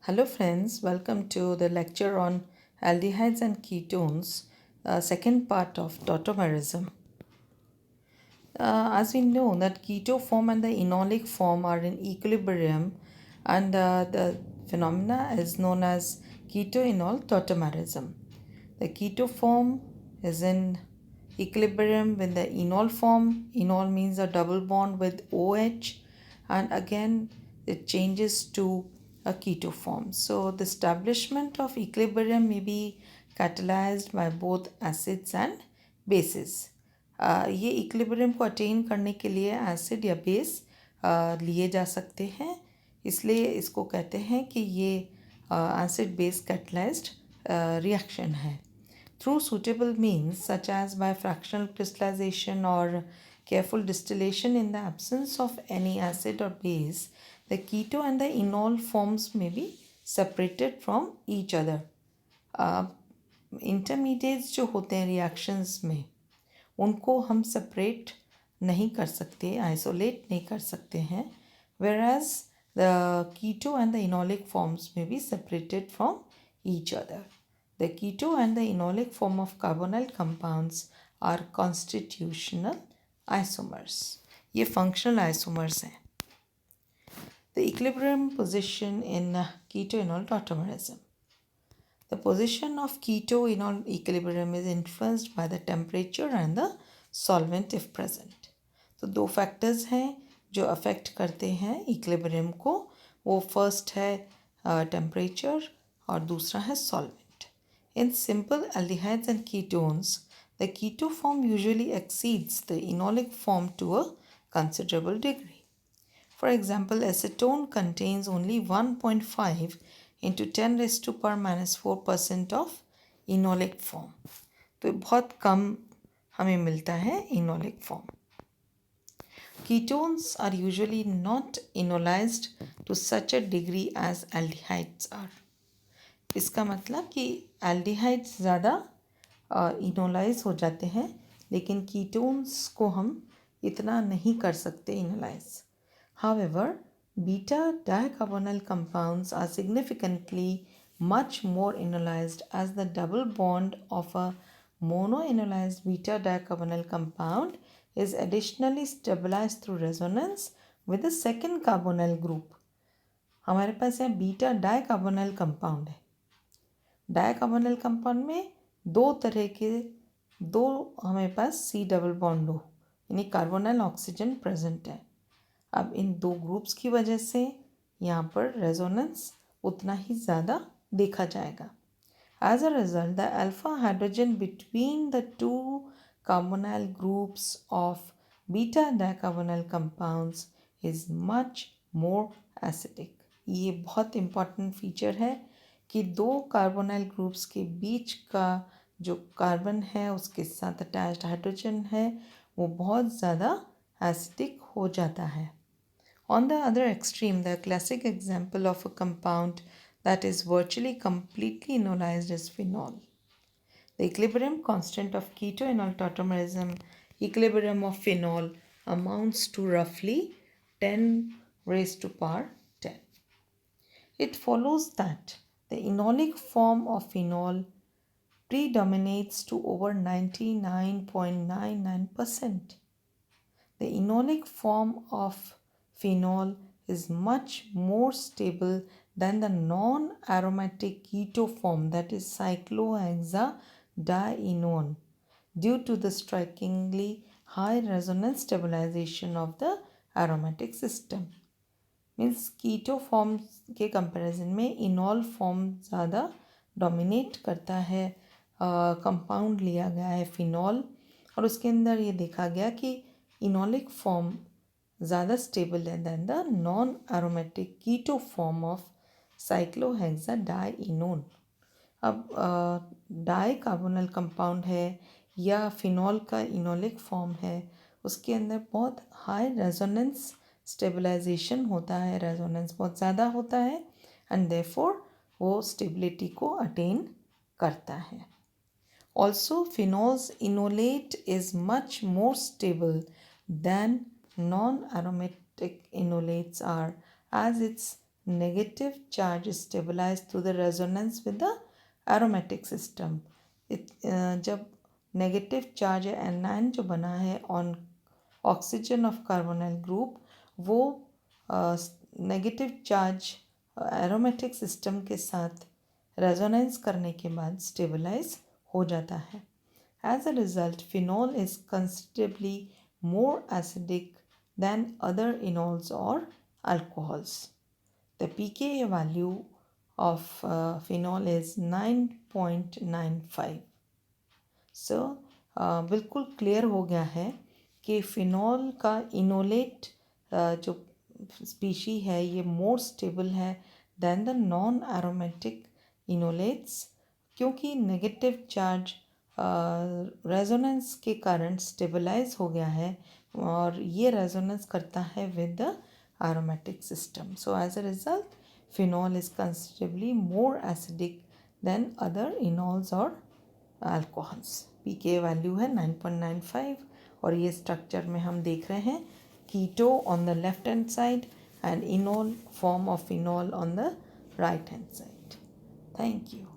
Hello friends, welcome to the lecture on aldehydes and ketones, second part of tautomerism. As we know that keto form and the enolic form are in equilibrium, and the phenomena is known as keto-enol tautomerism. The keto form is in equilibrium with the enol form. Enol means a double bond with OH, and again it changes to a keto form. So the establishment of equilibrium may be catalyzed by both acids and bases. ये equilibrium को attain करने के लिए acid या base लिए जा सकते हैं, इसलिए इसको कहते हैं कि ये एसिड बेस कैटलाइज्ड रिएक्शन है. Through suitable means such as by fractional crystallization or careful distillation in the absence of any acid or base, the keto and the enol forms may be separated from each other. Intermediates जो होते हैं reactions में उनको हम separate नहीं कर सकते, isolate नहीं कर सकते हैं, whereas the keto and the enolic forms may be separated from each other. The keto and the enolic form of carbonyl compounds are constitutional isomers. ये functional isomers हैं. The equilibrium position in keto-enol tautomerism. The position of keto-enol equilibrium is influenced by the temperature and the solvent if present. तो दो factors हैं जो affect करते हैं equilibrium को. वो first है temperature और दूसरा है solvent. In simple aldehydes and ketones, the keto form usually exceeds the enolic form to a considerable degree. For example, acetone contains only 1.5 into 10 raised to power minus 4% of enolic form. तो बहुत कम हमें मिलता है enolic form. Ketones are usually not enolized to such a degree as aldehydes are. इसका मतलब कि aldehydes ज़्यादा इनोलाइज हो जाते हैं, लेकिन कीटोन्स को हम इतना नहीं कर सकते enolize. However, beta dicarbonyl compounds are significantly much more enolized as the double bond of a monoenolized beta dicarbonyl compound is additionally stabilized through resonance with the second carbonyl group. हमारे पास यहाँ beta dicarbonyl compound है. Dicarbonyl compound में दो तरह के हमारे पास C double bond हो, यानी कार्बोनिल ऑक्सीजन प्रेजेंट है. अब इन दो ग्रुप्स की वजह से यहाँ पर रेजोनेंस उतना ही ज़्यादा देखा जाएगा. As a result the alpha hydrogen between the two carbonyl groups of beta dicarbonyl compounds is much more acidic. ये बहुत इम्पॉर्टेंट फीचर है कि दो कार्बोनिल ग्रुप्स के बीच का जो कार्बन है उसके साथ अटैच्ड हाइड्रोजन है वो बहुत ज़्यादा एसिडिक हो जाता है. On the other extreme, the classic example of a compound that is virtually completely enolized is phenol. The equilibrium constant of keto-enol tautomerism, equilibrium of phenol, amounts to roughly 10 raised to power 10. It follows that the enolic form of phenol predominates to over 99.99%. The enolic form of phenol is much more stable than the non-aromatic keto form, that is cyclohexadienone, due to the strikingly high resonance stabilization of the aromatic system. Means keto form के comparison में enol form ज़्यादा dominate करता है. Compound लिया गया है phenol और उसके अंदर ये देखा गया कि इनॉलिक फॉर्म ज़्यादा स्टेबल है than the non aromatic keto form of cyclohexadienone. अब डाई कार्बोनिल कंपाउंड है या फिनॉल का इनॉलिक फॉर्म है, उसके अंदर बहुत हाई रेजोनेंस स्टेबलाइजेशन होता है, रेजोनेंस बहुत ज़्यादा होता है एंड देयरफॉर वो स्टेबिलिटी को अटेन करता है. Also phenols enolate is much more stable then non-aromatic enolates are, as its negative charge is stabilized through the resonance with the aromatic system. जब नेगेटिव चार्ज है एनायन जो बना है on oxygen of carbonyl group, वो negative charge aromatic system के साथ resonance करने के बाद स्टेबलाइज हो जाता है. As a result, phenol is considerably more acidic than other enols or alcohols. The pKa value of phenol is 9.95. So, बिल्कुल क्लियर हो गया है कि फिनॉल का इनोलेट जो स्पीशी है ये मोर स्टेबल है दैन द नॉन एरोमेटिक इनोलेट्स, क्योंकि नेगेटिव चार्ज रेजोनेंस के कारण स्टेबलाइज हो गया है और ये रेजोनेंस करता है with the aromatic system. So as a result, phenol is considerably more acidic than other enols or alcohols. pKa value है 9.95 और ये स्ट्रक्चर में हम देख रहे हैं keto on the left hand side and enol form of phenol on the right hand side. Thank you.